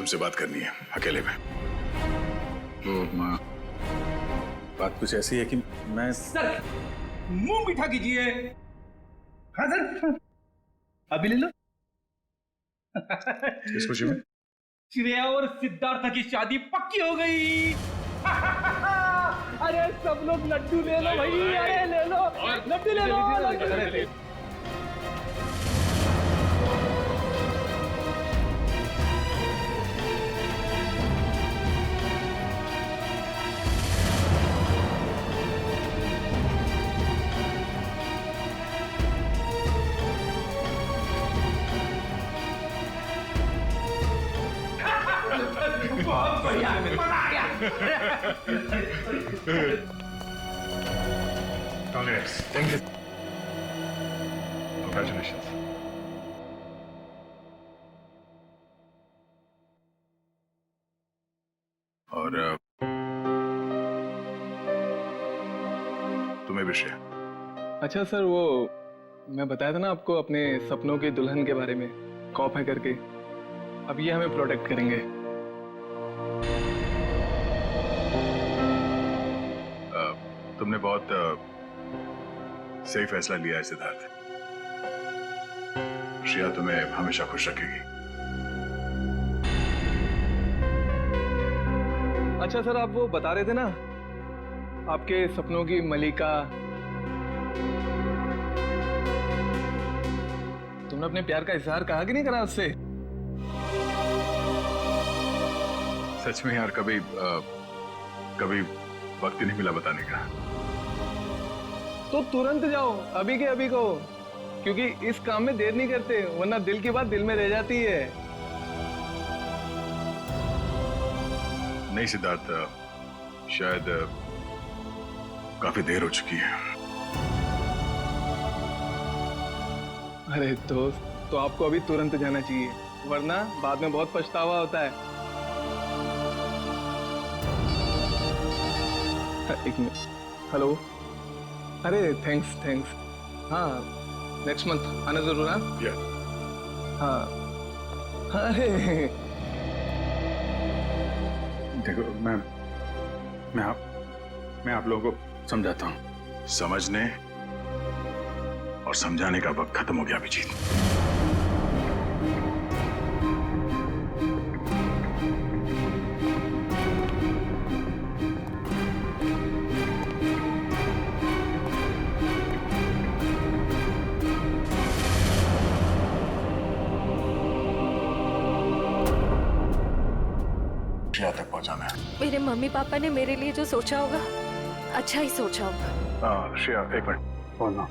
तुमसे बात करनी है अकेले में। तो माँ, बात कुछ ऐसी है कि मैं सर मुंह मीठा कीजिए। हाँ सर, अभी ले लो। किस खुशी में? श्रेया और सिद्धार्थ की शादी पक्की हो गई। अरे सब लोग लड्डू ले लो भाई, अरे ले लो लड्डू, ले लो लड्डू। बहुत बढ़िया, मजा आ गया। Congrats. Thank you. Congratulations. और तुम्हें भी श्रेया। अच्छा सर, वो मैं बताया था ना आपको अपने सपनों की दुल्हन के बारे में, कॉप है करके। अब ये हमें प्रोटेक्ट करेंगे। तुमने बहुत सही फैसला लिया है सिद्धार्थ। श्रेया तुम्हें हमेशा खुश रखेगी। अच्छा सर, आप वो बता रहे थे ना आपके सपनों की मलिका, तुमने अपने प्यार का इजहार कहा कि नहीं करा उससे? सच में यार, कभी कभी वक्त ही नहीं मिला बताने का। तो तुरंत जाओ, अभी के अभी कहो, क्योंकि इस काम में देर नहीं करते, वरना दिल की बात दिल में रह जाती है। नहीं सिद्धार्थ, शायद काफी देर हो चुकी है। अरे दोस्त, तो आपको अभी तुरंत जाना चाहिए, वरना बाद में बहुत पछतावा होता है। एक मिनट, हेलो। अरे थैंक्स। हाँ, नेक्स्ट मंथ आना जरूर। हाँ। अरे देखो, मैं आप लोगों को समझाता हूँ। समझने और समझाने का वक्त खत्म हो गया अभिजीत। श्रेया तक पहुंचाना है। मेरे मम्मी पापा ने मेरे लिए जो सोचा होगा, अच्छा ही सोचा होगा। श्रेया एक मिनट। बोलना,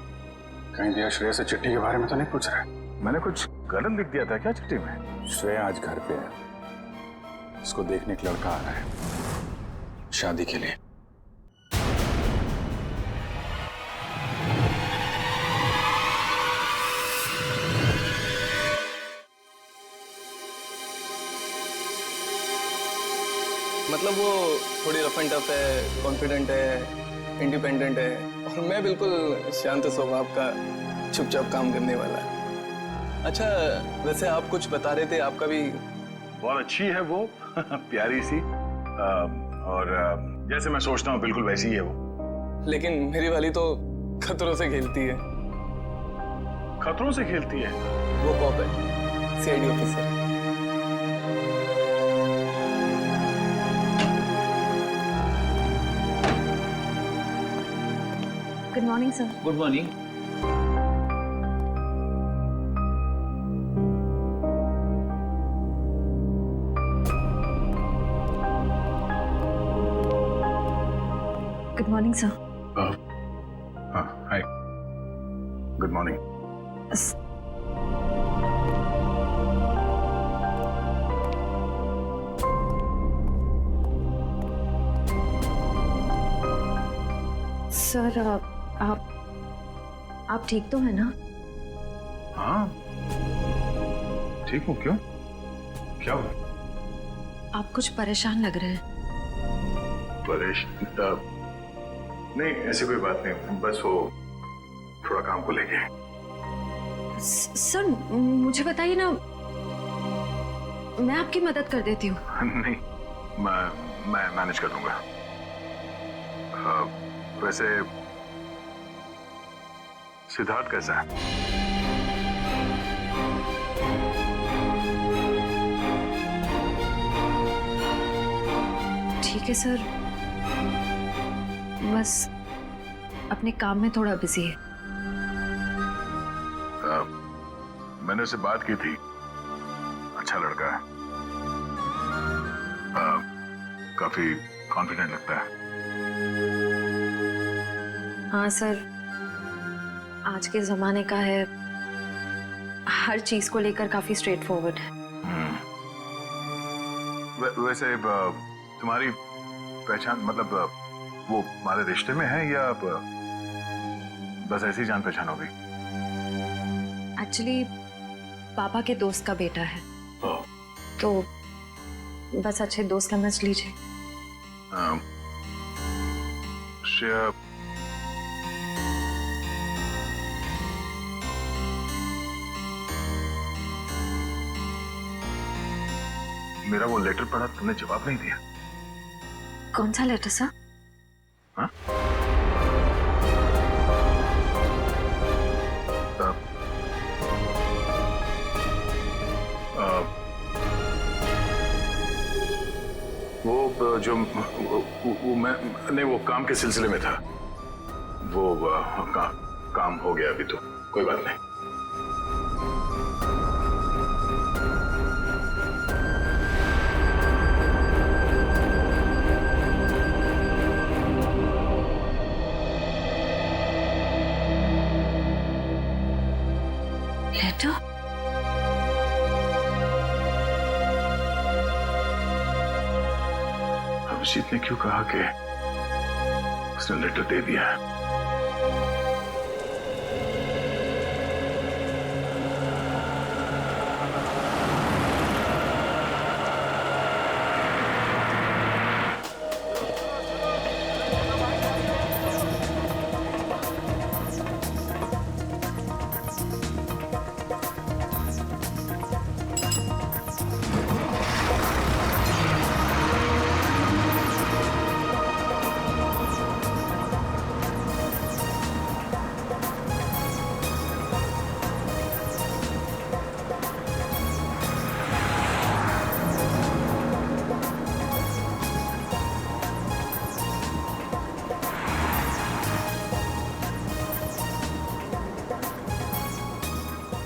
कहीं दिया श्रेया से चिट्ठी के बारे में तो नहीं पूछ रहा है? मैंने कुछ गलत लिख दिया था क्या चिट्ठी में? श्रेया आज घर पे है, उसको देखने एक लड़का आ रहा है शादी के लिए। मतलब वो थोड़ी रफ एंड टफ है, कॉन्फिडेंट है, इंडिपेंडेंट है, और मैं बिल्कुल शांत स्वभाव का, चुपचाप काम करने वाला। अच्छा वैसे आप कुछ बता रहे थे, आपका भी बहुत अच्छी है वो। प्यारी सी, और जैसे मैं सोचता हूँ बिल्कुल वैसी ही है वो। लेकिन मेरी वाली तो खतरों से खेलती है। खतरों से खेलती है? वो कॉप है, CID officer. Good morning sir. Good morning. Good morning sir. हाँ, हाय, गुड मॉर्निंग। सर आप ठीक तो है ना? हाँ ठीक हूँ। क्यों, क्या हुआ? आप कुछ परेशान लग रहे हैं। परेशान? नहीं ऐसी कोई बात नहीं, बस वो थोड़ा काम को लेके। सर मुझे बताइए ना, मैं आपकी मदद कर देती हूँ। नहीं, मैं मैनेज कर लूंगा। वैसे सिद्धार्थ कैसा है? ठीक है सर, बस अपने काम में थोड़ा बिजी है। मैंने उससे बात की थी, अच्छा लड़का है, काफी कॉन्फिडेंट लगता है। हाँ सर, आज के जमाने का है, हर चीज को लेकर काफी स्ट्रेट फॉरवर्ड है। वैसे तुम्हारी पहचान मतलब वो हमारे रिश्ते में है या बस ऐसी जान पहचान हो गई? एक्चुअली पापा के दोस्त का बेटा है, तो बस अच्छे दोस्त समझ लीजिए। श्रेया, मेरा वो लेटर पढ़ा, तुमने जवाब नहीं दिया। कौन सा लेटर सर? हाँ? वो जो वो मैं नहीं, वो काम के सिलसिले में था। वो काम हो गया अभी, तो कोई बात नहीं। लेटर? अभिजीत ने क्यों कहा कि उसने लेटर दे दिया है?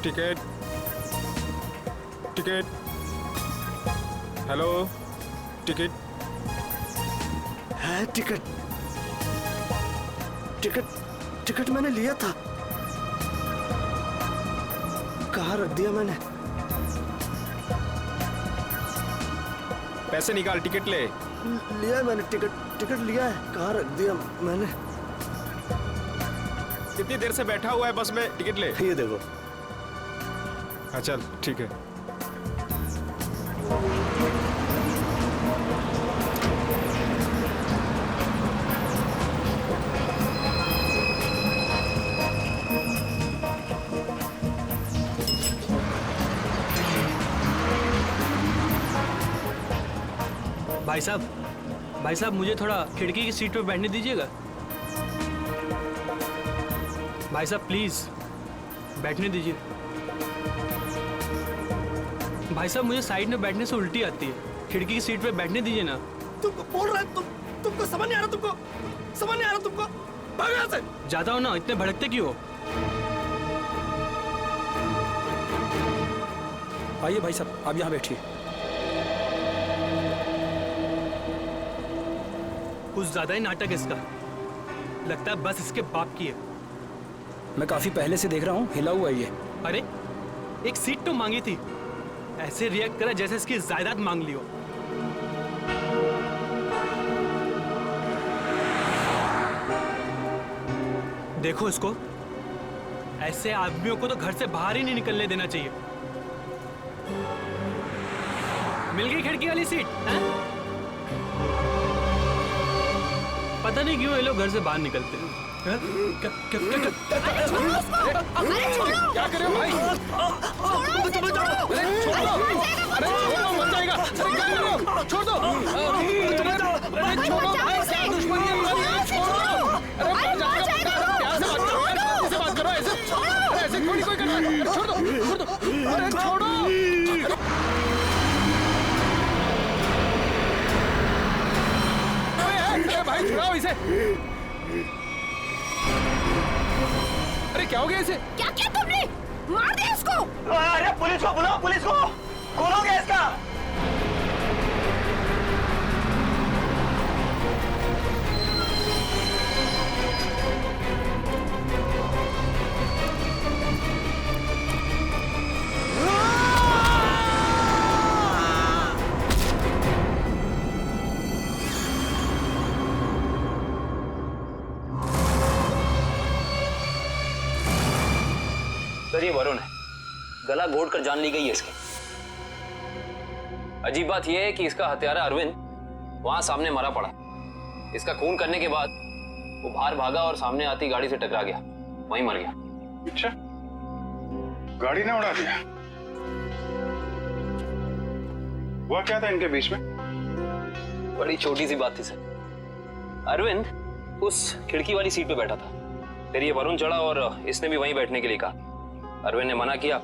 टिकट, टिकट, हेलो, टिकट है। टिकट टिकट टिकट मैंने लिया था, कहाँ रख दिया मैंने? पैसे निकाल, टिकट ले। लिया है मैंने, टिकट लिया है, कहाँ रख दिया मैंने? कितनी देर से बैठा हुआ है बस में, टिकट ले। ये देखो। हाँ चल, ठीक है। भाई साहब मुझे थोड़ा खिड़की की सीट पे बैठने दीजिएगा। भाई साहब प्लीज बैठने दीजिए। भाई साहब मुझे साइड में बैठने से उल्टी आती है, खिड़की की सीट पे बैठने दीजिए ना। तुमको बोल रहा है, तुमको समझ नहीं आ रहा? तुमको समझ नहीं आ रहा? तुमको भागो यहाँ से। जाता हूँ ना, इतने भड़कते क्यों हो? आइए भाई साहब, आप यहाँ बैठिए। कुछ ज्यादा ही नाटक इसका, लगता है बस इसके बाप की है। मैं काफी पहले से देख रहा हूँ, हिला हुआ ही है। अरे एक सीट तो मांगी थी, ऐसे रिएक्ट करा जैसे इसकी जायदाद मांग ली हो। देखो इसको, ऐसे आदमियों को तो घर से बाहर ही नहीं निकलने देना चाहिए। मिल गई खिड़की वाली सीट है? पता नहीं क्यों ये लोग घर से बाहर निकलते हैं। क्या कर रहे हो भाई? अरे छोड़ो, अरे छोड़ो, मत छोड़ दो। अरे छोड़ो, क्या दुश्मनी है हमारी? छोड़ो। अरे प्यार से बात करो, ऐसे थोड़ी कोई करता है। छोड़ दो। अरे छोड़ो। अरे भाई छुड़ाओ इसे। अरे क्या हो गया इसे? क्या किया तुमने? मार दे इसको। अरे पुलिस को बुलाओ, पुलिस को। खोलोगे इसका? सर ये वरुण है, गला घोट कर जान ली गई है इसकी। अजीब बात यह है कि इसका हत्यारा अरविंद वहां सामने मरा पड़ा। इसका खून करने के बाद वो बाहर भागा और सामने आती गाड़ी से टकरा गया, वहीं मर गया। अच्छा, गाड़ी ने उड़ा दिया। हुआ क्या था इनके बीच में? बड़ी छोटी सी बात थी सर। अरविंद उस खिड़की वाली सीट पे बैठा था, फिर ये वरुण चढ़ा और इसने भी वहीं बैठने के लिए कहा। अरविंद ने मना किया,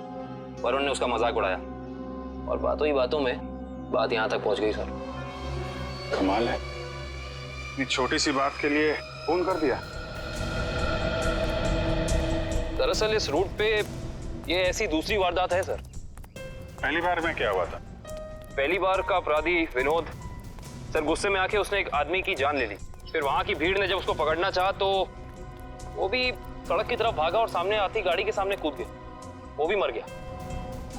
वरुण ने उसका मजाक उड़ाया और बातों ही बातों में बात यहां तक पहुंच गई सर। कमाल है, इतनी छोटी सी बात के लिए फोन कर दिया। दरअसल इस रूट पे ये ऐसी दूसरी वारदात है सर। पहली बार में क्या हुआ था? पहली बार का अपराधी विनोद सर गुस्से में आके उसने एक आदमी की जान ले ली। फिर वहां की भीड़ ने जब उसको पकड़ना चाहा तो वो भी सड़क की तरफ भागा और सामने आती गाड़ी के सामने कूद गया, वो भी मर गया।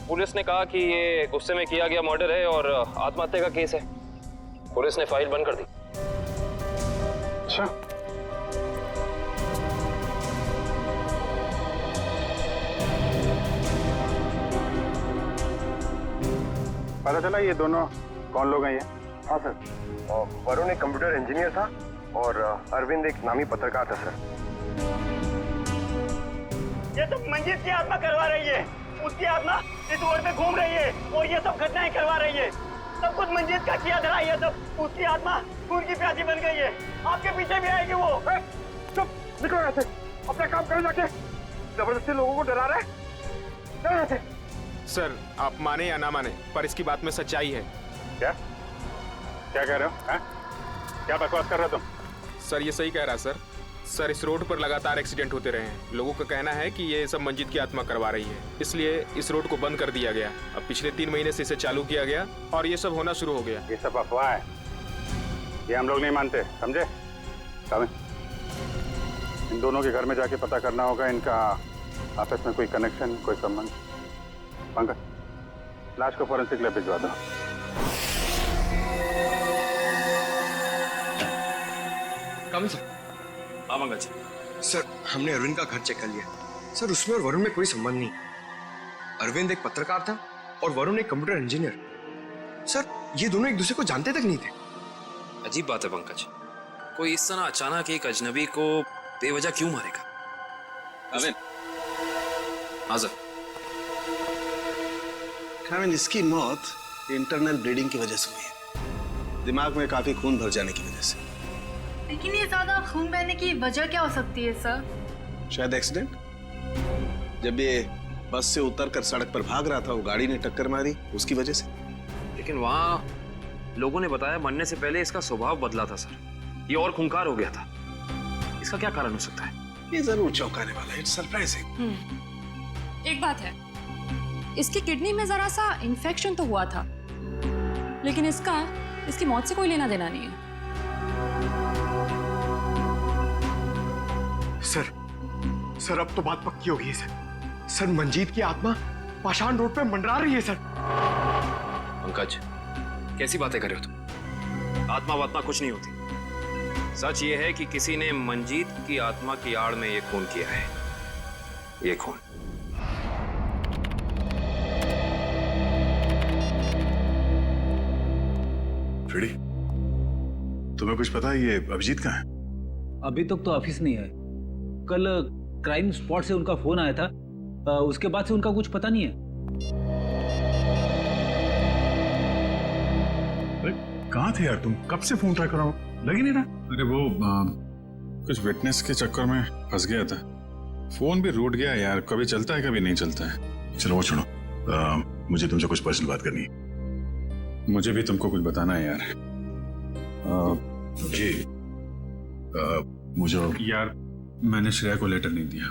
पुलिस ने कहा कि ये गुस्से में किया गया मर्डर है और आत्महत्या का केस है। पुलिस ने फाइल बंद कर दी। अच्छा, पता चला ये दोनों कौन लोग हैं ये? हाँ सर, वरुण एक कंप्यूटर इंजीनियर था और अरविंद एक नामी पत्रकार था सर। ये सब मंजीत की आत्मा करवा रही है। उसकी आत्मा इस रोड पे घूम रही है और ये सब घटनाएं करवा रही है। सब कुछ मंजीत का किया धरा। ये सब उसकी आत्मा खून की प्यासी बन गई है। आपके पीछे भी आएगी वो। चुप, निकलो यहाँ से। अपना काम करो जाके। जबरदस्ती लोगों को डरा रहे। चलो यहाँ से। सर आप माने या ना माने, पर इसकी बात में सच्चाई है। क्या कह रहे हो? हैं? क्या बकवास कर रहे हो तुम? सर ये सही कह रहा सर। सर इस रोड पर लगातार एक्सीडेंट होते रहे हैं। लोगों का कहना है कि ये सब मंजीत की आत्मा करवा रही है, इसलिए इस रोड को बंद कर दिया गया। अब पिछले 3 महीने से इसे चालू किया गया और ये सब होना शुरू हो गया। ये सब अफवाह है, ये हम लोग नहीं मानते, समझे? इन दोनों के घर में जाके पता करना होगा इनका आपस में कोई कनेक्शन, कोई संबंध। पंकज, लाश को फॉरेंसिक लैब भिजवा दो। कम सर। पंकज सर, हमने अरविंद का घर चेक कर लिया सर। उसमें और वरुण में कोई संबंध नहीं। अरविंद एक पत्रकार था और वरुण एक कंप्यूटर इंजीनियर। सर ये दोनों एक दूसरे को जानते तक नहीं थे। अजीब बात है पंकज, कोई इस तरह अचानक एक अजनबी को बेवजह क्यों मारेगा? अरविंद। हाँ सर। इसकी मौत इंटरनल ब्लीडिंग की वजह से हुई है, दिमाग में काफी खून भर जाने की वजह से। लेकिन ये ज्यादा खून बहने की वजह क्या हो सकती है सर? शायद एक्सीडेंट। जब ये बस से उतरकर सड़क पर भाग रहा था, वो गाड़ी ने टक्कर मारी, उसकी वजह से। लेकिन वहां लोगों ने बताया मरने से पहले इसका स्वभाव बदला था सर, ये और खूंखार हो गया था। इसका क्या कारण हो सकता है? ये जरूर चौंकाने वाला है। It's surprising. एक बात है, इसकी किडनी में जरा सा इन्फेक्शन तो हुआ था, लेकिन इसकी मौत से कोई लेना देना नहीं है। सर अब तो बात पक्की हो गई है सर। सर मंजीत की आत्मा पाषाण रोड पे मंडरा रही है सर। पंकज, कैसी बातें कर रहे हो तुम? आत्मा वात्मा कुछ नहीं होती। सच ये है कि किसी ने मंजीत की आत्मा की आड़ में ये खून किया है। ये खून फ्रेडी, तुम्हें कुछ पता है ये अभिजीत कहाँ है? अभी तक तो ऑफिस नहीं है। कल क्राइम स्पॉट से उनका फोन आया था, उसके बाद से उनका कुछ पता नहीं है। अरे कहाँ थे यार तुम? कब से फोन ट्राई कर रहा हूँ, लग ही नहीं रहा। अरे वो कुछ विटनेस के चक्कर में फंस गया था। फोन भी रूट गया यार, कभी चलता है कभी नहीं चलता है। चलो वो छोड़ो, मुझे तुमसे कुछ पर्सनल बात करनी है। मुझे भी तुमको कुछ बताना है यार। जी मुझे यार, मैंने श्रेया को लेटर नहीं दिया।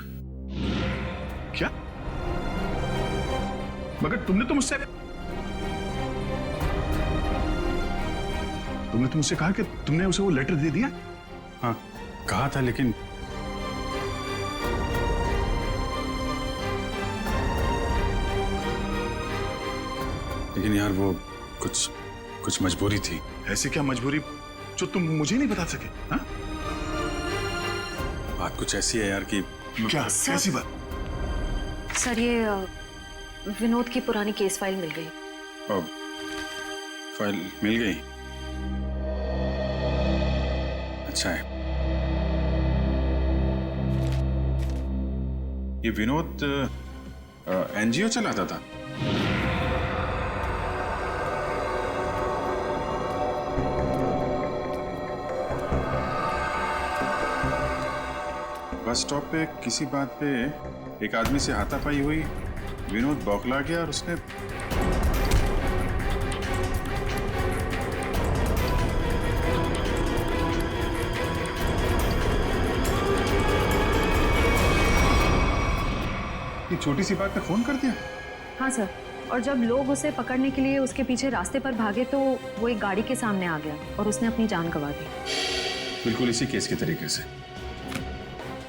क्या? मगर तुमने तो मुझसे कहा कि तुमने उसे वो लेटर दे दिया। हाँ कहा था, लेकिन यार वो कुछ मजबूरी थी। ऐसी क्या मजबूरी जो तुम मुझे नहीं बता सके? हाँ? बात कुछ ऐसी है यार कि क्या? कैसी बात? सर ये विनोद की पुरानी केस फाइल मिल गई। फाइल मिल गई? अच्छा है। ये विनोद एनजीओ चलाता था। बस स्टॉप पे किसी बात पे एक आदमी से हाथापाई हुई, विनोद बौखला गया और उसने ये छोटी सी बात पे फोन कर दिया। हाँ सर, और जब लोग उसे पकड़ने के लिए उसके पीछे रास्ते पर भागे तो वो एक गाड़ी के सामने आ गया और उसने अपनी जान गंवा दी। बिल्कुल इसी केस के तरीके से।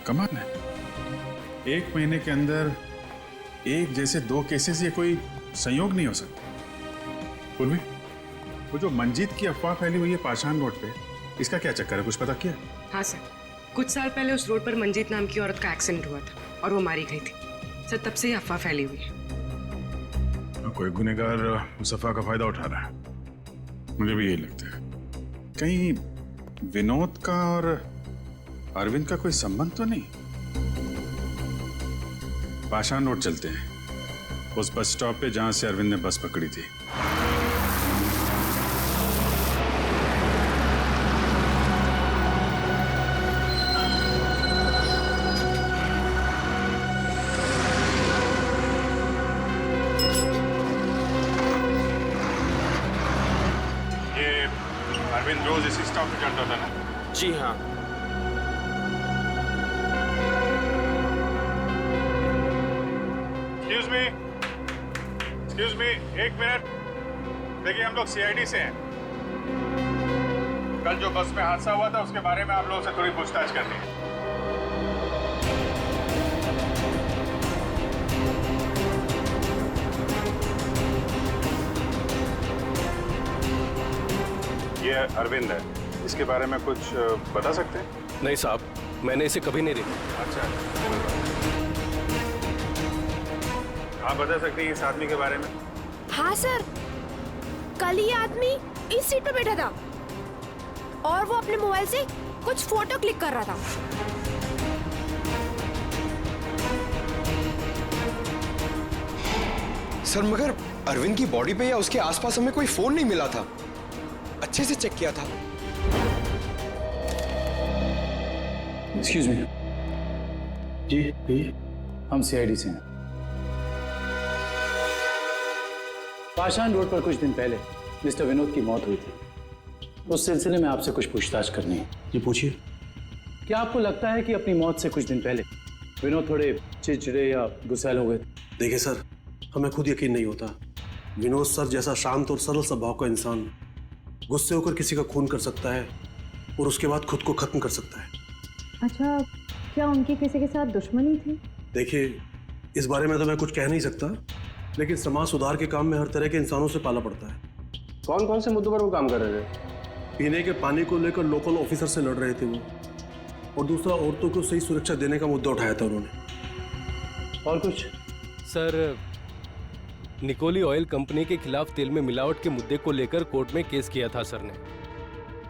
कमाल है, 1 महीने के अंदर एक जैसे 2 केसेस, ये कोई संयोग नहीं हो सकता। पूर्वी, वो जो मंजीत की अफवाह फैली हुई है पाषाण रोड पे, इसका क्या चक्कर है, कुछ पता किया? हाँ सर, कुछ साल पहले उस रोड पर मंजीत नाम की औरत का एक्सीडेंट हुआ था और वो मारी गई थी। सर तब से ही अफवाह फैली हुई है। कोई गुनहगार उस अफवाह का फायदा उठा रहा है। मुझे भी यही लगता है। कहीं विनोद का और अरविंद का कोई संबंध तो नहीं? पाषाण रोड चलते हैं, उस बस स्टॉप पे जहां से अरविंद ने बस पकड़ी थी। ये अरविंद रोज इसी स्टॉप पे चढ़ता था ना? जी हाँ। Excuse me, 1 minute. देखिए हम लोग सीआईडी से हैं। कल जो बस में हादसा हुआ था उसके बारे में आप लोगों से थोड़ी पूछताछ करनी है। ये अरविंद है, इसके बारे में कुछ बता सकते हैं? नहीं साहब, मैंने इसे कभी नहीं देखा। अच्छा, आप बता सकते हैं इस आदमी के बारे में? हाँ सर, कल ये आदमी इस सीट पर बैठा था और वो अपने मोबाइल से कुछ फोटो क्लिक कर रहा था। सर मगर अरविंद की बॉडी पे या उसके आसपास हमें कोई फोन नहीं मिला था। अच्छे से चेक किया था। Excuse me. जी भैया, हम सीआईडी से हैं। पाषाण रोड पर कुछ दिन पहले मिस्टर विनोद की मौत हुई थी। उस सिलसिले में आपसे कुछ पूछताछ करनी है। जी पूछिए। क्या आपको लगता है कि अपनी मौत से कुछ दिन पहले विनोद थोड़े चिड़चिड़े या गुस्सैल हो गए? देखिए सर, हमें खुद यकीन नहीं होता। विनोद सर जैसा शांत और सरल स्वभाव का इंसान गुस्से होकर किसी का खून कर सकता है और उसके बाद खुद को खत्म कर सकता है। अच्छा, क्या उनकी किसी के साथ दुश्मनी थी? देखिए, इस बारे में तो मैं कुछ कह नहीं सकता, लेकिन समाज सुधार के काम में हर तरह के इंसानों से पाला पड़ता है। कौन कौन से मुद्दों पर वो काम कर रहे थे? पीने के पानी को लेकर लोकल ऑफिसर से लड़ रहे थे वो, और दूसरा औरतों को सही सुरक्षा देने का मुद्दा उठाया था उन्होंने। और कुछ? सर, निकोली ऑयल कंपनी के खिलाफ तेल में मिलावट के मुद्दे को लेकर कोर्ट में केस किया था सर ने।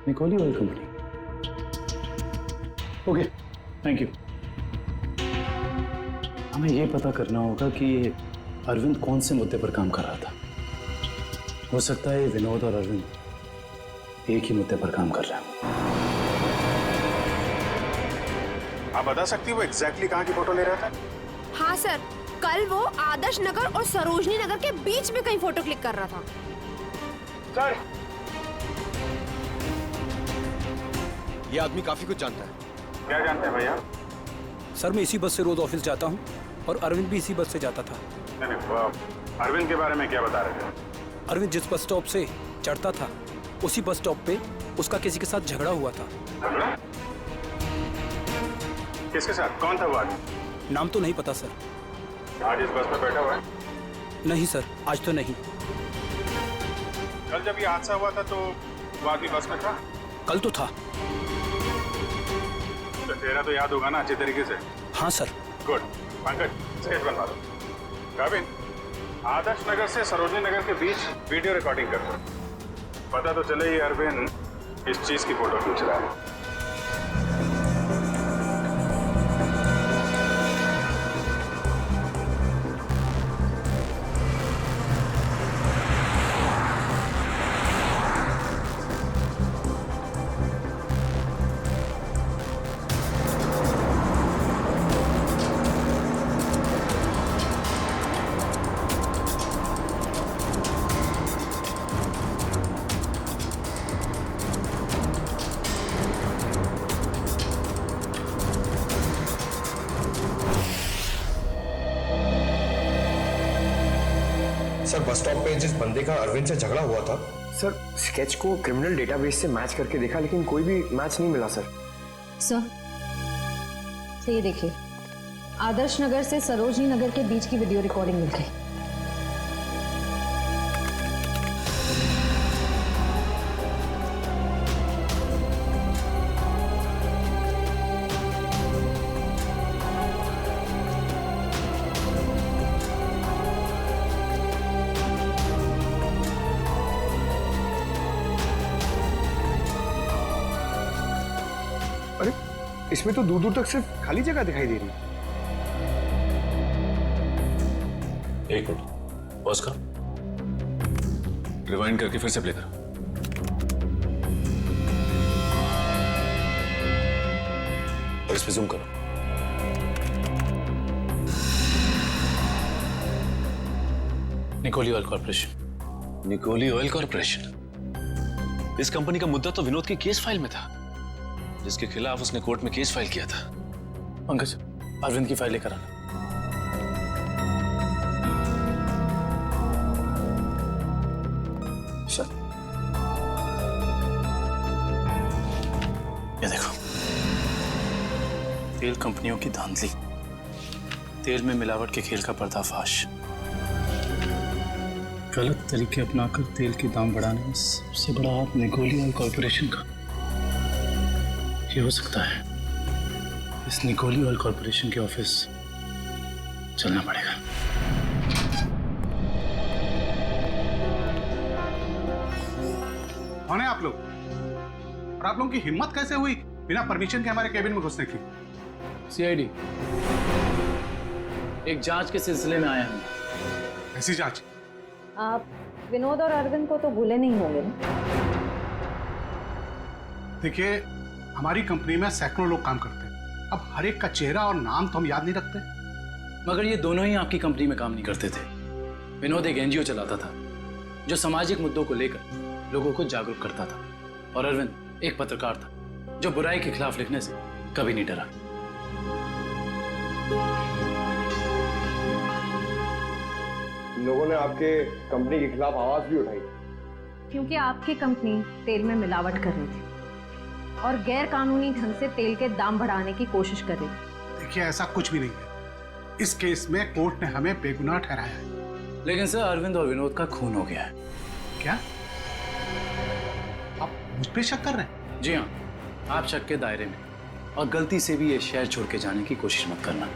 निकोली oil company? Okay, thank you. हमें यह पता करना होगा कि अरविंद कौन से मुद्दे पर काम कर रहा था। हो सकता है विनोद और अरविंद एक ही मुद्दे पर काम कर रहे हैं। आप बता सकती हो वो एग्जैक्टली कहाँ की फोटो ले रहा था? हाँ सर, कल वो आदर्श नगर और सरोजनी नगर के बीच में कहीं फोटो क्लिक कर रहा था। सर, ये आदमी काफी कुछ जानता है। क्या जानते हैं भैया? सर मैं इसी बस से रोज ऑफिस जाता हूँ और अरविंद भी इसी बस से जाता था। नहीं, वो अरविंद के बारे में क्या बता रहे थे? अरविंद जिस बस स्टॉप से चढ़ता था उसी बस स्टॉप पे उसका किसी के साथ झगड़ा हुआ था। झगड़ा? किसके साथ? कौन था वो आदमी? नाम तो नहीं पता सर। आज इस बस में बैठा हुआ है? नहीं सर, आज तो नहीं। कल जब ये हादसा हुआ था तो वो आदमी बस में था? कल तो था। तो चेहरा तो याद होगा ना अच्छे तरीके से? हाँ सर। गुड। पंकज, स्केच बनवा दो। रविन, आदर्श नगर से सरोजनी नगर के बीच वीडियो रिकॉर्डिंग कर दो। पता तो चले ये अरविंद इस चीज की फोटो खींच रहा है। सर, बस स्टॉप पे जिस बंदे का अरविंद से झगड़ा हुआ था, सर स्केच को क्रिमिनल डेटाबेस से मैच करके देखा लेकिन कोई भी मैच नहीं मिला सर। सर ये देखिए, आदर्श नगर से सरोजनी नगर के बीच की वीडियो रिकॉर्डिंग मिल गई। अरे, इसमें तो दूर दूर तक सिर्फ खाली जगह दिखाई दे रही है। एक मिनट, पॉज करो, रिवाइंड करके फिर से प्ले करो। और इस पे जूम करो। निकोली ऑयल कॉर्पोरेशन। निकोली ऑयल कॉर्पोरेशन? इस कंपनी का मुद्दा तो विनोद की केस फाइल में था, जिसके खिलाफ उसने कोर्ट में केस फाइल किया था। पंकज, अरविंद की फाइल लेकर आना। सर, ये देखो, तेल कंपनियों की धांधली, तेल में मिलावट के खेल का पर्दाफाश, गलत तरीके अपनाकर तेल के दाम बढ़ाने में सबसे बड़ा हाथ निकोली ऑयल कॉर्पोरेशन का। ये हो सकता है इस निकोली ऑयल कॉर्पोरेशन के ऑफिस चलना पड़ेगा। कौन है आप लोग? और आप लोगों की हिम्मत कैसे हुई बिना परमिशन के हमारे केबिन में घुसने की? सीआईडी एक जांच के सिलसिले में आया हूं। ऐसी जांच? आप विनोद और अरविंद को तो भूले नहीं होंगे ना? देखिए, हमारी कंपनी में सैकड़ों लोग काम करते हैं। अब हर एक का चेहरा और नाम तो हम याद नहीं रखते। मगर ये दोनों ही आपकी कंपनी में काम नहीं करते थे। विनोद एक एनजीओ चलाता था जो सामाजिक मुद्दों को लेकर लोगों को जागरूक करता था, और अरविंद एक पत्रकार था जो बुराई के खिलाफ लिखने से कभी नहीं डरा। लोगों ने आपके कंपनी के खिलाफ आवाज भी उठाई क्योंकि आपकी कंपनी तेल में मिलावट कर रही थी और गैर कानूनी ढंग से तेल के दाम बढ़ाने की कोशिश कर रही थी। देखिए, ऐसा कुछ भी नहीं है। इस केस में कोर्ट ने हमें बेगुनाह ठहराया है। लेकिन सर, अरविंद और विनोद का खून हो गया है। क्या आप मुझ पे शक कर रहे हैं? जी हाँ, आप शक के दायरे में, और गलती से भी ये शहर छोड़ के जाने की कोशिश मत करना।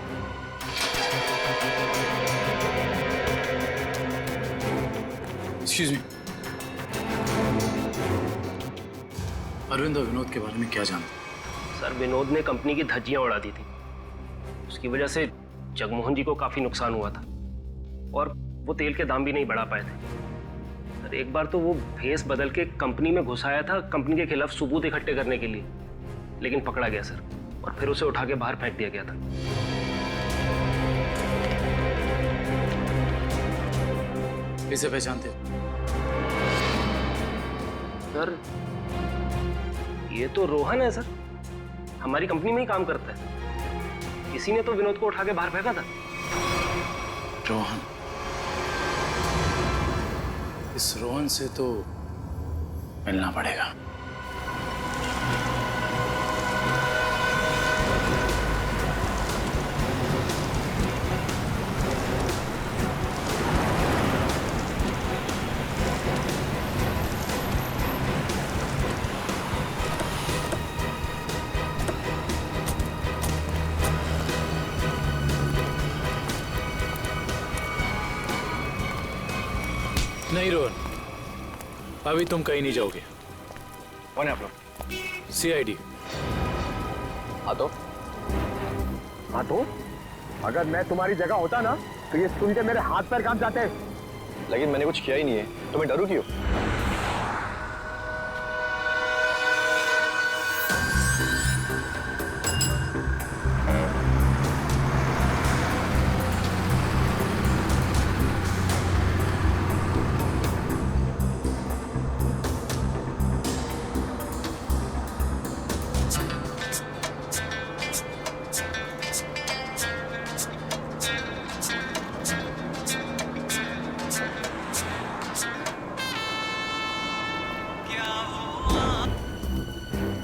एक्सक्यूज मी, अरविंद और विनोद के बारे में क्या जानते? सर, विनोद ने कंपनी की धज्जियां उड़ा दी थी। उसकी वजह से जगमोहन जी को काफी नुकसान हुआ था और वो तेल के दाम भी नहीं बढ़ा पाए थे। सर एक बार तो वो भेस बदल के कंपनी में घुसाया था कंपनी के खिलाफ सबूत इकट्ठे करने के लिए, लेकिन पकड़ा गया सर, और फिर उसे उठा के बाहर फेंक दिया गया था। इसे पहचानते? सर ये तो रोहन है सर, हमारी कंपनी में ही काम करता है। इसी ने तो विनोद को उठा के बाहर फेंका था। रोहन? इस रोहन से तो मिलना पड़ेगा। नहीं रोहन, अभी तुम कहीं नहीं जाओगे। कौन है आप लोग? CID। हाँ तो अगर मैं तुम्हारी जगह होता ना तो ये सुन के मेरे हाथ पैर कांप जाते। लेकिन मैंने कुछ किया ही नहीं है, तो मैं डरूं क्यों?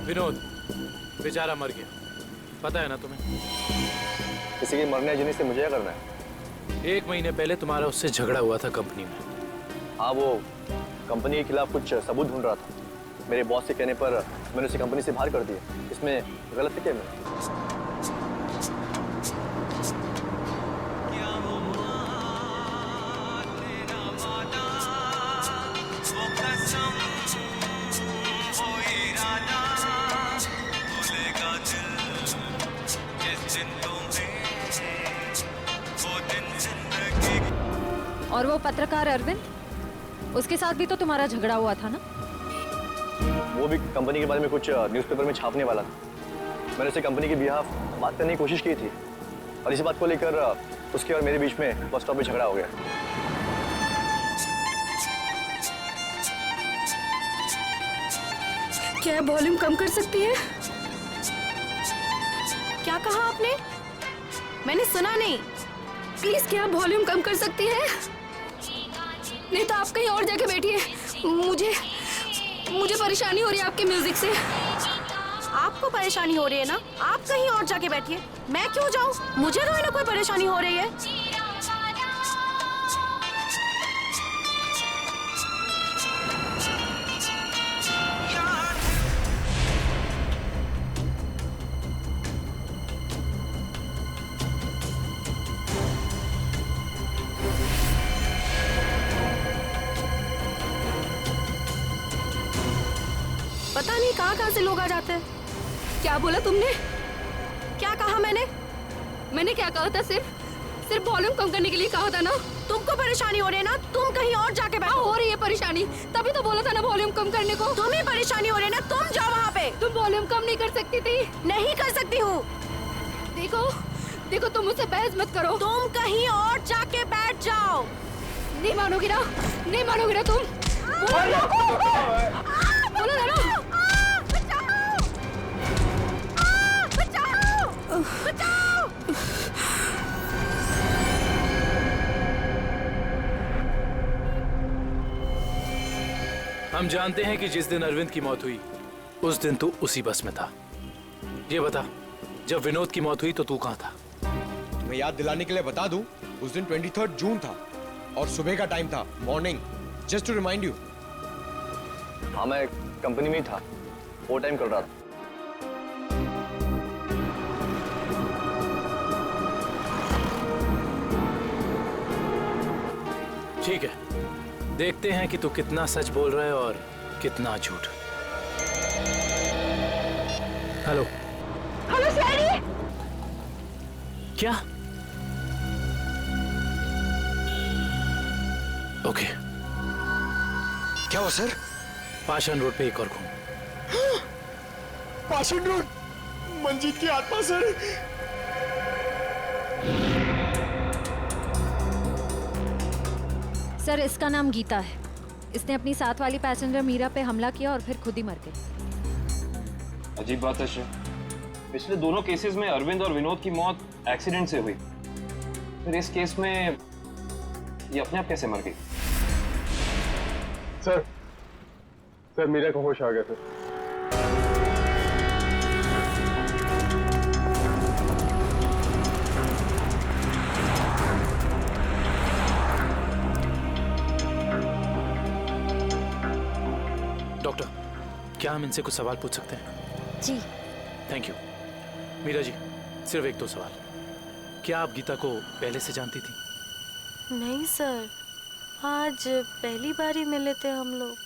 विनोद बेचारा मर गया, पता है ना तुम्हें? किसी के मरने जीने से मुझे क्या करना है? 1 महीने पहले तुम्हारा उससे झगड़ा हुआ था कंपनी में। हाँ, वो कंपनी के खिलाफ कुछ सबूत ढूंढ रहा था। मेरे बॉस के कहने पर मैंने उसे कंपनी से बाहर कर दिया। इसमें गलत क्या मैं? और वो पत्रकार अरविंद, उसके साथ भी तो तुम्हारा झगड़ा हुआ था ना? वो भी कंपनी के बारे में कुछ न्यूज़पेपर में छापने वाला था। मैंने उसे कंपनी के बिहाफ बात करने की कोशिश की थी, और इसी बात को लेकर उसके और मेरे बीच में बस स्टॉप पे झगड़ा हो गया। क्या वॉल्यूम कम कर सकती है? क्या कहा आपने? मैंने सुना नहीं। प्लीज क्या वॉल्यूम कम कर सकती है? नहीं तो आप कहीं और जाके बैठिए। मुझे परेशानी हो रही है आपके म्यूजिक से। आपको परेशानी हो रही है ना? आप कहीं और जाके बैठिए। मैं क्यों जाऊं? मुझे तो ना कोई परेशानी हो रही है। पता नहीं कहाँ से लोग आ जाते हैं। क्या बोला तुमने? क्या कहा मैंने? मैंने क्या कहा था? सिर्फ वॉल्यूम कम करने के लिए कहा था ना। तुमको परेशानी हो रही है ना? तुम कहीं और जाके बैठो। हो रही है परेशानी, तभी तो बोला था ना वॉल्यूम कम करने को। तुम्हें परेशानी हो रही है ना? तुम जाओ वहाँ पे। तुम वॉल्यूम कम नहीं कर सकती थी? नहीं कर सकती हूँ। देखो तुम मुझसे बहस मत करो। तुम कहीं और जाके बैठ जाओ। नहीं मानोगी ना? नहीं मानोगी ना तुम? बोलो ना। बचाओ! हम जानते हैं कि जिस दिन अरविंद की मौत हुई उस दिन तू उसी बस में था। ये बता, जब विनोद की मौत हुई तो तू कहाँ था? तुम्हें याद दिलाने के लिए बता दूं, उस दिन 23 जून था और सुबह का टाइम था, morning, just to remind you. हाँ, मैं कंपनी में ही था, वो टाइम कर रहा था। ठीक है, देखते हैं कि तू कितना सच बोल रहा है और कितना झूठ। Hello CID। क्या? ओके, क्या हुआ सर? पाषाण रोड पे एक और खून। पाषाण रोड, मंजीत की आत्मा सर। सर, इसका नाम गीता है। इसने अपनी साथ वाली पैसेंजर मीरा पे हमला किया और फिर खुद ही मर गई। अजीब बात है श्रेया, पिछले दोनों केसेस में अरविंद और विनोद की मौत एक्सीडेंट से हुई, फिर इस केस में ये अपने आप कैसे मर गई? सर मीरा को होश आ गया सर। डॉक्टर, क्या हम इनसे कुछ सवाल पूछ सकते हैं? जी। Thank you. मीरा जी, सिर्फ एक दो सवाल। क्या आप गीता को पहले से जानती थी? नहीं सर, आज पहली बार ही मिले थे हम लोग।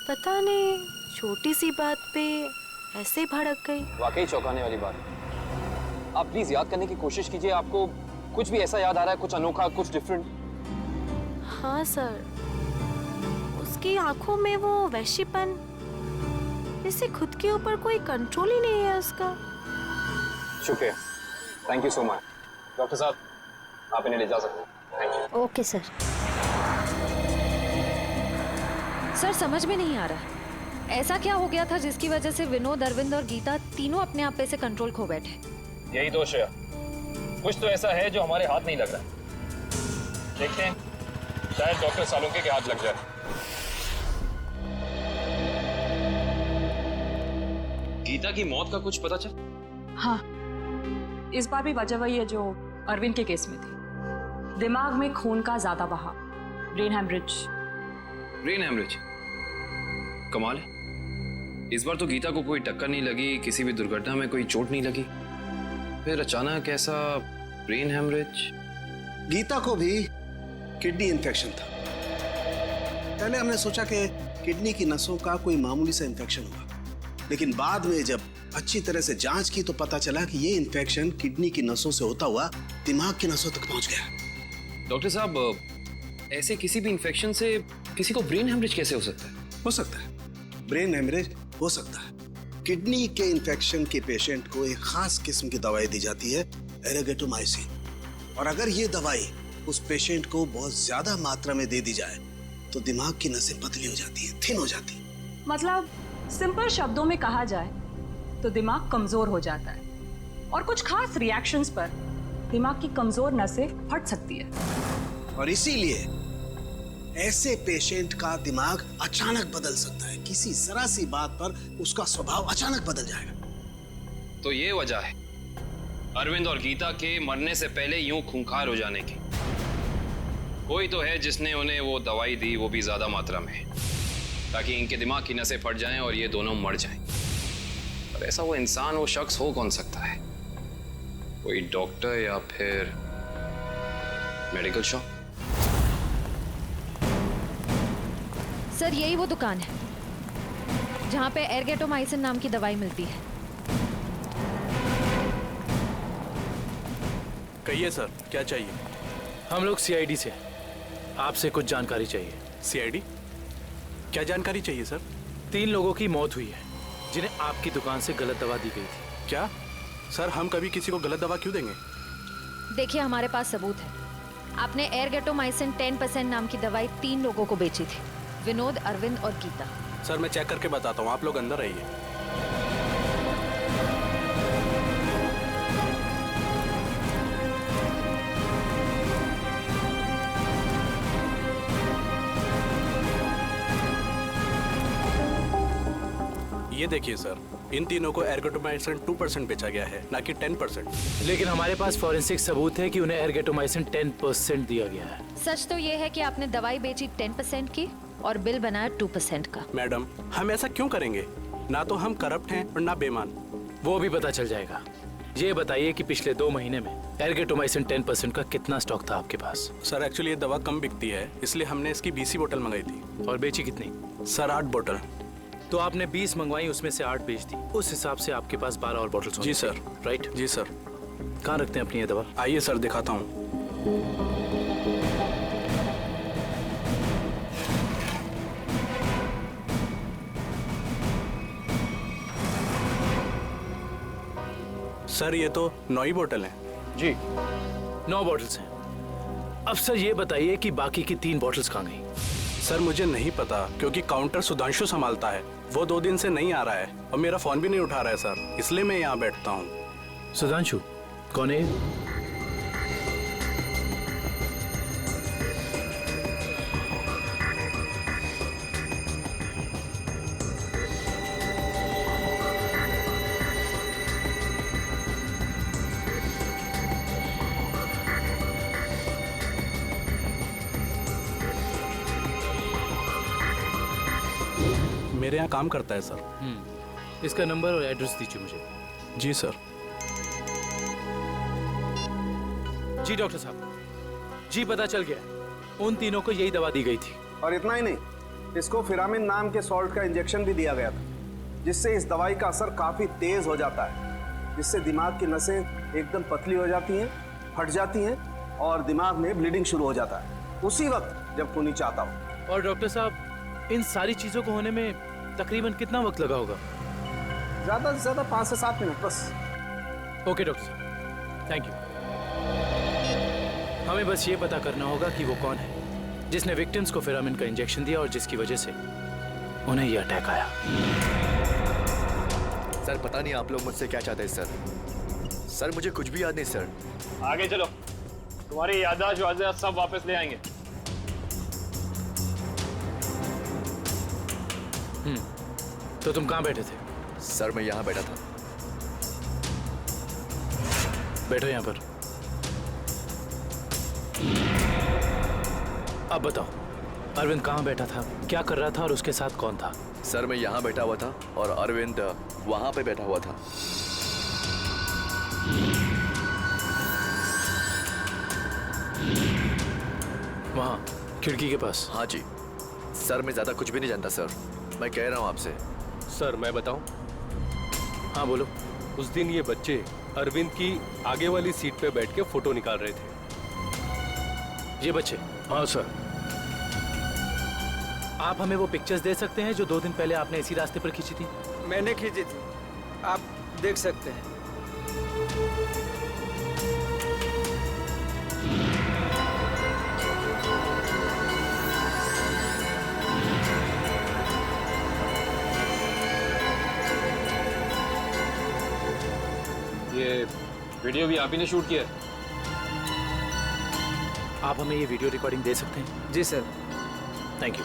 पता नहीं छोटी सी बात पे ऐसे भड़क गई। वाकई चौंकाने वाली बात है। आप प्लीज याद करने की कोशिश कीजिए, आपको कुछ भी ऐसा याद आ रहा है, कुछ अनोखा, कुछ डिफरेंट? हाँ सर, उसकी आंखों में वो वैश्यपन, जैसे खुद के ऊपर कोई कंट्रोल ही नहीं है उसका। शुक्रिया, thank you so much. Doctor साहब, आप इन्हें ले जा सकते हैं। Thank you. Okay sir. Sir, समझ में नहीं आ रहा ऐसा क्या हो गया था जिसकी वजह से विनोद, अरविंद और गीता तीनों अपने आप पे से कंट्रोल खो बैठे। यही दोष है, कुछ तो ऐसा है जो हमारे हाथ नहीं लग रहा। देखते हैं, शायद डॉक्टर सालुंके के हाथ लग जाए। गीता की मौत का कुछ पता चल? हाँ, इस बार भी वजह वही है जो अरविंद के केस में थी। दिमाग में खून का ज्यादा बहाव, ब्रेन हेमरेज। Brain haemorrhage? कमाल है, इस बार तो गीता को कोई टक्कर नहीं लगी, किसी भी दुर्घटना में कोई चोट नहीं लगी, फिर अचानक ऐसा ब्रेन हेमरेज। गीता को भी किडनी इन्फेक्शन था। पहले हमने सोचा कि किडनी की नसों का कोई मामूली सा इन्फेक्शन हुआ, लेकिन बाद में जब अच्छी तरह से जांच की तो पता चला कि ये इन्फेक्शन किडनी की नसों से होता हुआ दिमाग की नसों तक पहुंच गया। डॉक्टर साहब, ऐसे किसी भी इन्फेक्शन से किसी को ब्रेन हेमरेज कैसे हो सकता है? हो सकता है, ब्रेन हेमरेज हो सकता है। किडनी के इन्फेक्शन के पेशेंट को एक खास किस्म की दवाई दी जाती है, एरेगेटोमाइसिन, और अगर ये दवाई उस पेशेंट को बहुत ज्यादा मात्रा में दे दी जाए तो दिमाग की नसें पतली हो जाती है, थिन हो जाती है। मतलब सिंपल शब्दों में कहा जाए तो दिमाग कमजोर हो जाता है और कुछ खास रिएक्शंस पर दिमाग की कमजोर नसें फट सकती है। और इसीलिए ऐसे पेशेंट का दिमाग अचानक बदल सकता है, किसी जरा सी बात पर उसका स्वभाव अचानक बदल जाएगा। तो ये वजह है अरविंद और गीता के मरने से पहले यूं खूंखार हो जाने की। कोई तो है जिसने उन्हें वो दवाई दी, वो भी ज्यादा मात्रा में, ताकि इनके दिमाग की नसें फट जाएं और ये दोनों मर जाएं। पर ऐसा वो इंसान, वो शख्स हो कौन सकता है? कोई डॉक्टर या फिर मेडिकल शॉप? सर, यही वो दुकान है जहाँ पे एरगेटोमाइसिन नाम की दवाई मिलती है। कहिए सर, क्या चाहिए? हम लोग सीआईडी से हैं, आपसे कुछ जानकारी चाहिए। सीआईडी? क्या जानकारी चाहिए सर? 3 लोगों की मौत हुई है जिन्हें आपकी दुकान से गलत दवा दी गई थी। क्या सर, हम कभी किसी को गलत दवा क्यों देंगे? देखिए, हमारे पास सबूत है। आपने एरगेटोमाइसिन 10% नाम की दवाई 3 लोगों को बेची थी, विनोद, अरविंद और गीता। सर, मैं चेक करके बताता हूँ, आप लोग अंदर आइए। ये देखिए सर, इन तीनों को एरगेटोमाइसिन 2% बेचा गया है, ना कि 10%। लेकिन हमारे पास फॉरेंसिक सबूत है कि उन्हें एरगेटोमाइसिन 10% दिया गया है। सच तो ये है कि आपने दवाई बेची 10% की और बिल बनाया 2% का। मैडम, हम ऐसा क्यों करेंगे? ना तो हम करप्ट हैं और ना बेईमान। वो भी पता चल जाएगा। ये बताइए कि पिछले 2 महीने में एरगेटोमाइसिन 10% का कितना स्टॉक था आपके पास? सर, एक्चुअली ये दवा कम बिकती है, इसलिए हमने इसकी 20 बोतल मंगाई थी। और बेची कितनी? सर, 8 बोतल। तो आपने 20 मंगवाई, उसमें से 8 बेच दी। उस हिसाब से आपके पास 12 और बोतल। जी सर। राइट? जी सर। कहाँ रखते हैं अपनी ये दवा? आइए सर, दिखाता हूँ। सर ये तो 9 ही बोतल हैं। जी 9 बॉटल्स हैं। अब सर ये बताइए कि बाकी की 3 बॉटल्स कहाँ गई? सर मुझे नहीं पता, क्योंकि काउंटर सुधांशु संभालता है। वो 2 दिन से नहीं आ रहा है और मेरा फोन भी नहीं उठा रहा है सर, इसलिए मैं यहाँ बैठता हूँ। सुधांशु कौन है? मेरे यहाँ काम करता है सर। इसका नंबर और एड्रेस दीजिए मुझे। जी सर। जी डॉक्टर साहब, जी पता चल गया, उन तीनों को यही दवा दी गई थी। और इतना ही नहीं, इसको फिरामिन नाम के सॉल्ट का इंजेक्शन भी दिया गया था, जिससे इस दवाई का असर काफी तेज हो जाता है, जिससे दिमाग की नसें एकदम पतली हो जाती हैं, फट जाती हैं और दिमाग में ब्लीडिंग शुरू हो जाता है उसी वक्त जब खूनी चाहता हो। और डॉक्टर साहब, इन सारी चीजों को होने में तकरीबन कितना वक्त लगा होगा? ज्यादा से ज्यादा 5 से 7 मिनट बस। ओके डॉक्टर साहब, थैंक यू। हमें बस ये पता करना होगा कि वो कौन है जिसने विक्टिम्स को फिरामिन का इंजेक्शन दिया और जिसकी वजह से उन्हें ये अटैक आया। सर पता नहीं आप लोग मुझसे क्या चाहते हैं सर। सर मुझे कुछ भी याद नहीं सर। आगे चलो, तुम्हारी याददाश्त वाददाश्त सब वापस ले आएंगे। तो तुम कहाँ बैठे थे? सर मैं यहाँ बैठा था। बैठो यहाँ पर। अब बताओ, अरविंद कहाँ बैठा था, क्या कर रहा था और उसके साथ कौन था? सर मैं यहाँ बैठा हुआ था और अरविंद वहाँ पे बैठा हुआ था। वहाँ खिड़की के पास? हाँ जी सर, मैं ज्यादा कुछ भी नहीं जानता सर, मैं कह रहा हूँ आपसे। सर मैं बताऊं? हाँ बोलो। उस दिन ये बच्चे अरविंद की आगे वाली सीट पे बैठ के फोटो निकाल रहे थे। ये बच्चे? हाँ सर। आप हमें वो पिक्चर्स दे सकते हैं जो 2 दिन पहले आपने इसी रास्ते पर खींची थी? मैंने खींची थी, आप देख सकते हैं। ये वीडियो भी आप ही ने शूट किया? आप हमें ये वीडियो रिकॉर्डिंग दे सकते हैं? जी सर। Thank you.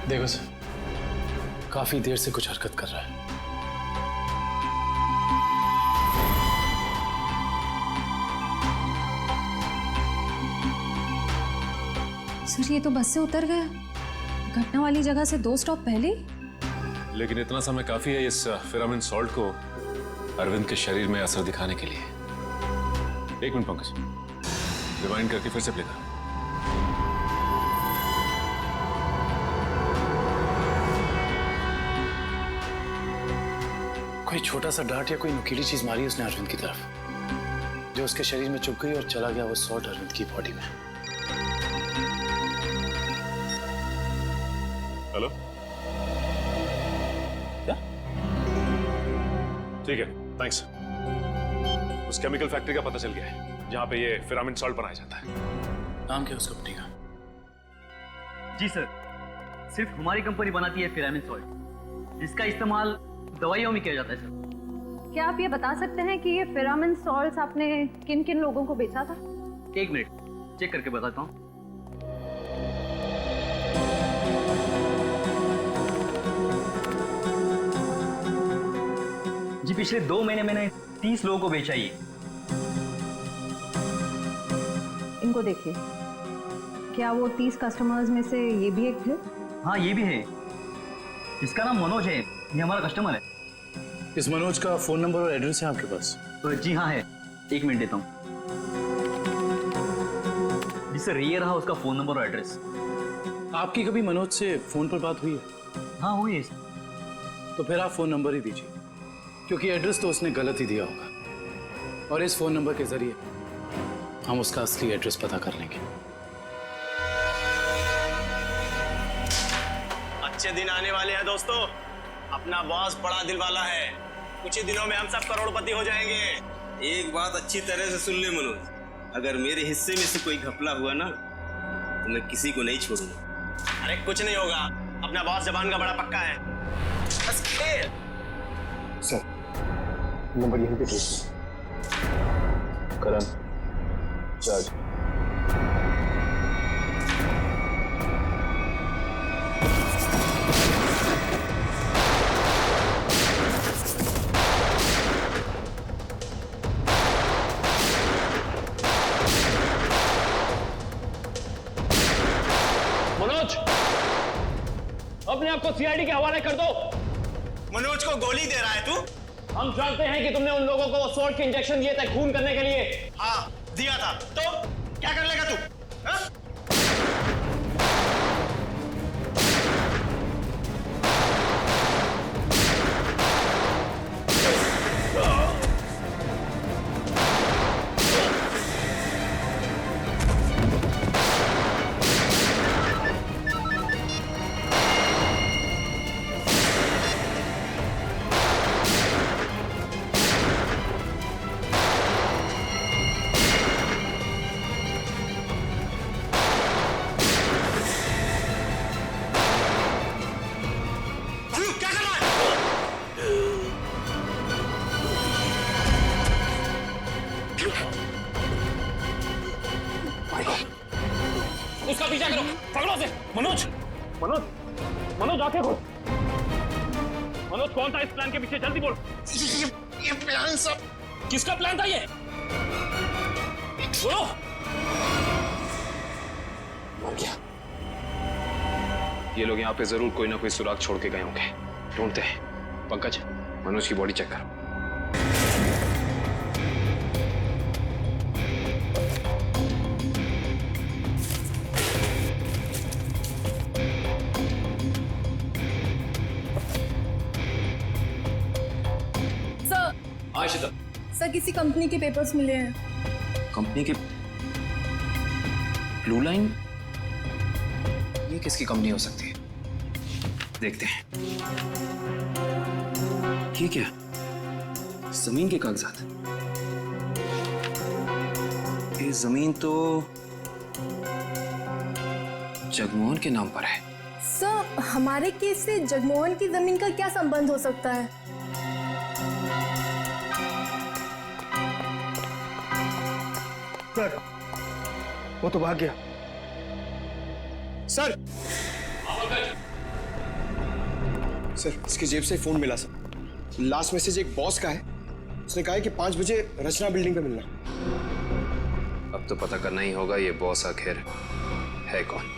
देखो सर, काफी देर से कुछ हरकत कर रहा है। सर ये तो बस से उतर गया, घटना वाली जगह से 2 स्टॉप पहले। लेकिन इतना समय काफी है इस फिरामिन सॉल्ट को अरविंद के शरीर में असर दिखाने के लिए। 1 मिनट पंकज, रिवाइंड करके फिर से प्ले कर। कोई छोटा सा डांट या कोई नुकीली चीज मारी उसने अरविंद की तरफ, जो उसके शरीर में चुभ गई और चला गया वो सॉल्ट अरविंद की बॉडी में। हेलो, क्या? ठीक है, थैंक्स। उस केमिकल फैक्ट्री का पता चल गया है जहां पे ये फिरामिन सॉल्ट बनाया जाता है। नाम क्या है उस कंपनी का? जी सर, सिर्फ हमारी कंपनी बनाती है फिरामिन सॉल्ट, जिसका इस्तेमाल दवाइयों में किया जाता है सर। क्या आप ये बता सकते हैं कि ये फिरामिन सॉल्ट्स आपने किन किन लोगों को बेचा था? 1 मिनट चेक करके बताता हूँ। जी पिछले 2 महीने मैंने 30 लोगों को बेचा ये। इनको देखिए, क्या वो 30 कस्टमर्स में से ये भी एक थे? हाँ ये भी है, इसका नाम मनोज है, ये हमारा कस्टमर है। इस मनोज का फोन नंबर और एड्रेस है आपके पास? जी हाँ है, 1 मिनट देता हूँ। जी सर, ये रहा उसका फोन नंबर और एड्रेस। आपकी कभी मनोज से फोन पर बात हुई है? हाँ हुई है। तो फिर आप फोन नंबर ही दीजिए, क्योंकि एड्रेस तो उसने गलत ही दिया होगा और इस फोन नंबर के जरिए हम उसका असली एड्रेस पता कर लेंगे। अच्छे दिन आने वाले हैं दोस्तों। अपना बॉस बड़ा दिल वाला है। कुछ ही दिनों में हम सब करोड़पति हो जाएंगे। एक बात अच्छी तरह से सुन ले मनोज, अगर मेरे हिस्से में से कोई घपला हुआ ना तो मैं किसी को नहीं छोड़ूंगा। अरे कुछ नहीं होगा, अपना बॉस जबान का बड़ा पक्का है। बस खेल। सर नंबर यहीं पे भेज करण जज। मनोज, अपने आप को सीआईडी के हवाले कर दो। मनोज को गोली दे रहा है तू? हम जानते हैं कि तुमने उन लोगों को सॉल्ट के इंजेक्शन दिए थे खून करने के लिए। हाँ दिया था, तो क्या कर लेगा तू? हा? उसका पीछा करो, पकड़ो उसे। मनोज, मनोज, मनोज आंखें खोल। मनोज कौन था इस प्लान के पीछे? जल्दी बोल। ये प्लान सब किसका प्लान था ये? बोलो। मर गया। ये लोग यहाँ पे जरूर कोई ना कोई सुराग छोड़ के गए होंगे। ढूंढते हैं। पंकज, मनोज की बॉडी चेक कर। सर किसी कंपनी के पेपर्स मिले हैं। कंपनी के? Blue line? ये किसकी कंपनी हो सकती है? देखते हैं। ये क्या? जमीन के कागजात। ये जमीन तो जगमोहन के नाम पर है। सर हमारे केस से जगमोहन की जमीन का क्या संबंध हो सकता है? सर वो तो भाग गया। सर सर इसकी जेब से फोन मिला सर। लास्ट मैसेज एक बॉस का है। उसने कहा है कि 5 बजे रचना बिल्डिंग पे मिलना। अब तो पता करना ही होगा ये बॉस आखिर है कौन।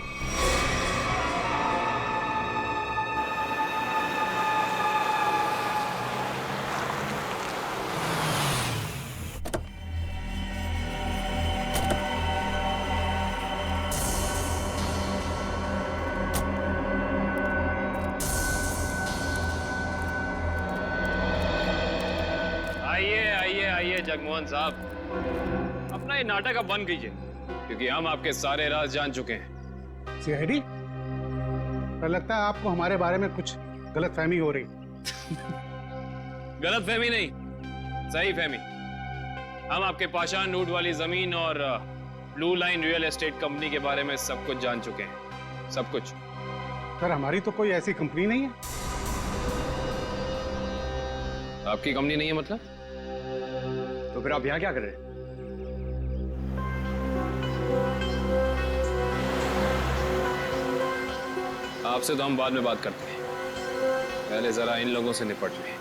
जगमोहन साहब, अपना ये नाटक अब बंद कीजिए, क्योंकि हम आपके सारे राज जान चुके हैं। सीआईडी? पर लगता है आपको हमारे बारे में कुछ गलतफहमी हो रही। गलतफहमी नहीं, सही फहमी। हम आपके पाषाण लूट वाली जमीन और blue line real estate company के बारे में सब कुछ जान चुके हैं, सब कुछ। सर हमारी तो कोई ऐसी कंपनी नहीं है। आपकी कंपनी नहीं है मतलब? तो फिर आप यहाँ क्या कर रहे हैं? आपसे तो हम बाद में बात करते हैं, पहले जरा इन लोगों से निपट लें।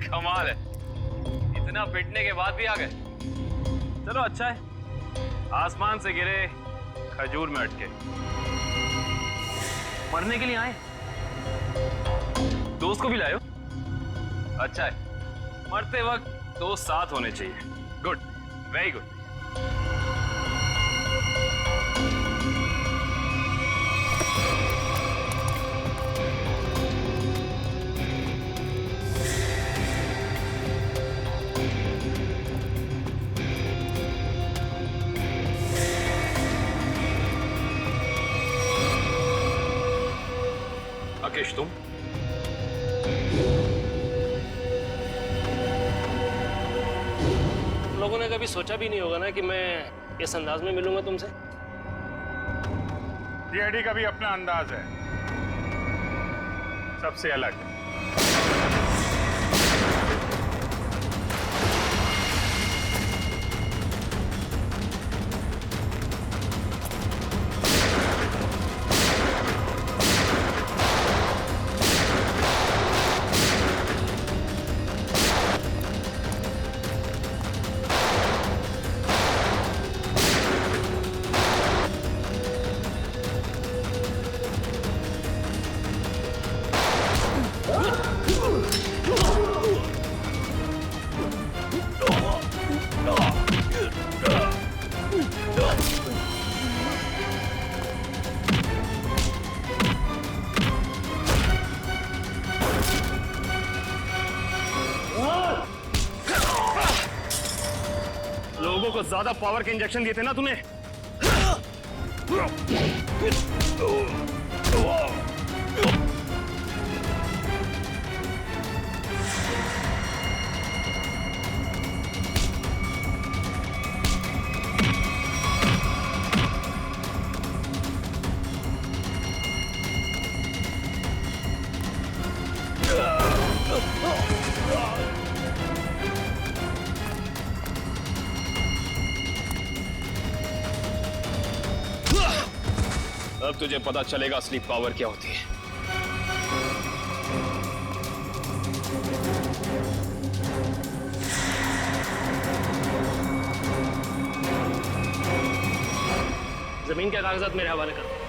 कमाल है, इतना पिटने के बाद भी आ गए। चलो अच्छा है, आसमान से गिरे खजूर में अटके। मरने के लिए आए, दोस्त को भी लाए हो? अच्छा है, मरते वक्त दोस्त साथ होने चाहिए। Good, very good. राकेश तुम? लोगों ने कभी सोचा भी नहीं होगा ना कि मैं इस अंदाज में मिलूंगा तुमसे। सीआईडी का भी अपना अंदाज है, सबसे अलग। लोगों को ज्यादा पावर के इंजेक्शन दिए थे ना तुम्हें। अब तुझे पता चलेगा असली पावर क्या होती है। जमीन के कागजात मेरे हवाले कर।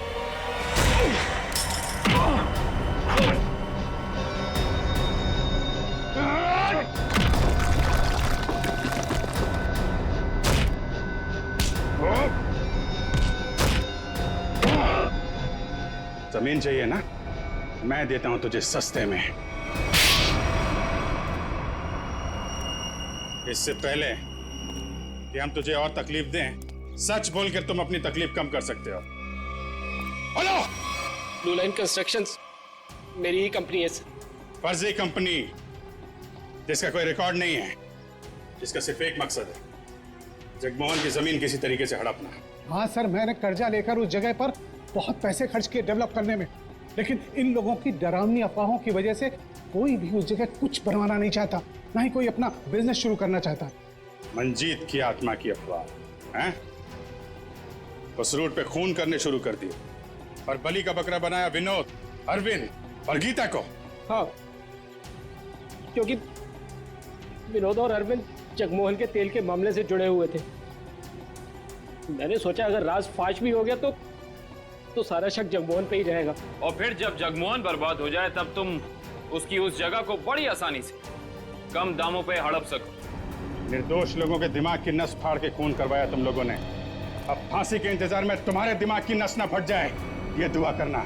जमीन चाहिए ना, मैं देता हूं तुझे सस्ते में। इससे पहले कि हम तुझे और तकलीफ दें, सच बोलकर तुम अपनी तकलीफ कम कर सकते हो। बोलो। ब्लू लाइन कंस्ट्रक्शंस मेरी ही कंपनी है सर। फर्जी कंपनी जिसका कोई रिकॉर्ड नहीं है, जिसका सिर्फ एक मकसद है, जगमोहन की जमीन किसी तरीके से हड़पना। हाँ सर, मैंने कर्जा लेकर उस जगह पर बहुत पैसे खर्च किए डेवलप करने में, लेकिन इन लोगों की डरावनी अफवाहों की वजह से कोई भी उस जगह कुछ बनवाना नहीं चाहता, ना ही कोई अपना बिजनेस शुरू करना चाहता। मंजीत की आत्मा की अफवाह हैं? उस रूट पे खून करने शुरू कर दिए और बलि का बकरा बनाया विनोद, अरविंद और गीता को। हाँ, क्योंकि विनोद और अरविंद जगमोहन के तेल के मामले से जुड़े हुए थे। मैंने सोचा अगर राज फाश भी हो गया तो सारा शक जगमोहन पे ही रहेगा। और फिर जब जगमोहन बर्बाद हो जाए तब तुम उसकी उस जगह को बड़ी आसानी से कम दामों पे हड़प सको। निर्दोष लोगों के दिमाग की नस फाड़ के खून करवाया तुम लोगों ने। अब फांसी के इंतजार में तुम्हारे दिमाग की नस ना फट जाए, ये दुआ करना।